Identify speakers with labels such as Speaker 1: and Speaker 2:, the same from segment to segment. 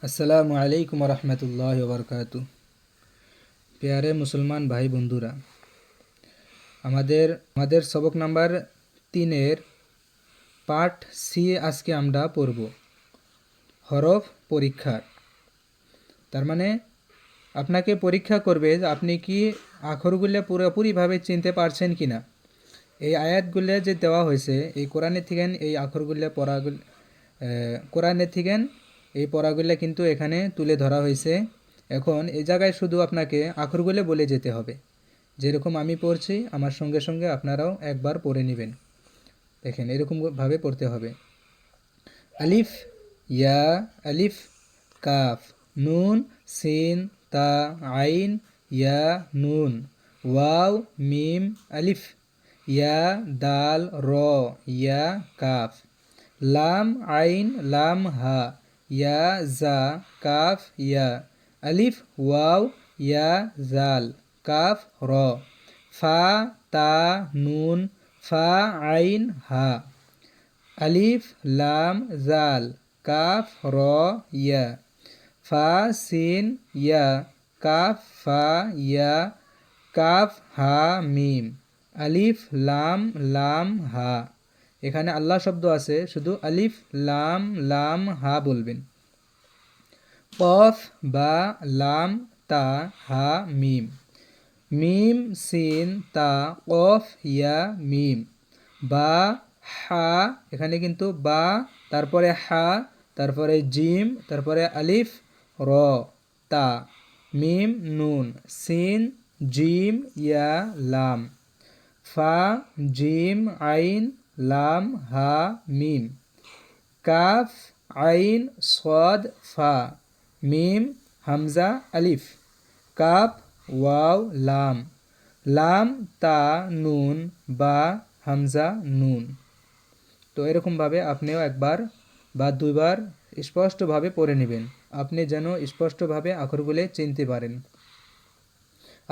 Speaker 1: আসসালামু আলাইকুম রহমতুল্লাহ বরকাতু। প্যারে মুসলমান ভাই বন্ধুরা, আমাদের আমাদের সবক নাম্বার 3-এর পার্ট সি আজকে আমরা পড়ব, হরফ পরীক্ষা। তার মানে আপনাকে পরীক্ষা করবে যে আপনি কি আখরগুলো পুরোপুরিভাবে চিনতে পারছেন কিনা। এই আয়াতগুলো যে দেওয়া হয়েছে এই কোরআনের থেকে, এই আখরগুলো পড়াগুলো কোরআনের থেকে এই পড়াগুলো কিন্তু এখানে তুলে ধরা হয়েছে। এখন এই জায়গায় শুধু আপনাকে আখরগুলো বলে যেতে হবে, যেরকম আমি পড়ছি আমার সঙ্গে সঙ্গে আপনারাও একবার পড়ে নেবেন। দেখেন এরকমভাবে পড়তে হবে। আলিফ ইয়া, আলিফ কাফ, নুন সিন তা আইন ইয়া নুন, ওয়াও মিম আলিফ, ইয়া দাল র ইয়া কাফ, লাম আইন লাম হা, ইয়া জা কাফ ইয়া, আলিফ ওয়াও ইয়া জাল কাফ র, ফা তা নুন ফা আইন হা, আলিফ লাম জাল কাফ র ইয়া, ফা সিন ইয়া কাফ ফা ইয়া, কাফ হা মিম, আলিফ লাম লাম হা। এখানে আল্লাহ শব্দ আছে, শুধু আলিফ লাম লাম হা বলবেন। কফ বা লাম তা হা মিম, মিম সিন তা কফ ইয়া মিম, বা হা, এখানে কিন্তু বা তারপরে হা তারপরে জিম তারপরে আলিফ র তা, মিম নুন সিন জিম ইয়া লাম, ফা জিম আইন লাম হা মিম, কাফ আইন সদ ফা, মিম হামজা আলিফ, কাফ ওয়াও লাম, লাম তা নুন বা হামজা নুন। তো এরকমভাবে আপনিও একবার বা দুইবার স্পষ্টভাবে পড়ে নেবেন, আপনি যেন স্পষ্টভাবে আখরগুলো চিনতে পারেন।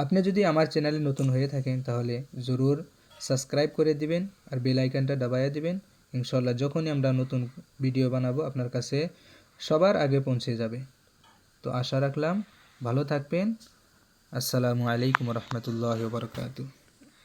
Speaker 1: আপনি যদি আমার চ্যানেলে নতুন হয়ে থাকেন তাহলে জরুর সাবস্ক্রাইব করে দিবেন আর বেল আইকনটা দাবাইয়া দিবেন। ইনশাল্লাহ যখনই আমরা নতুন ভিডিও বানাবো আপনার কাছে সবার আগে পৌঁছে যাবে। তো আশা রাখলাম ভালো থাকবেন। আসসালামু আলাইকুম রহমতুল্লাহ বরকাতু।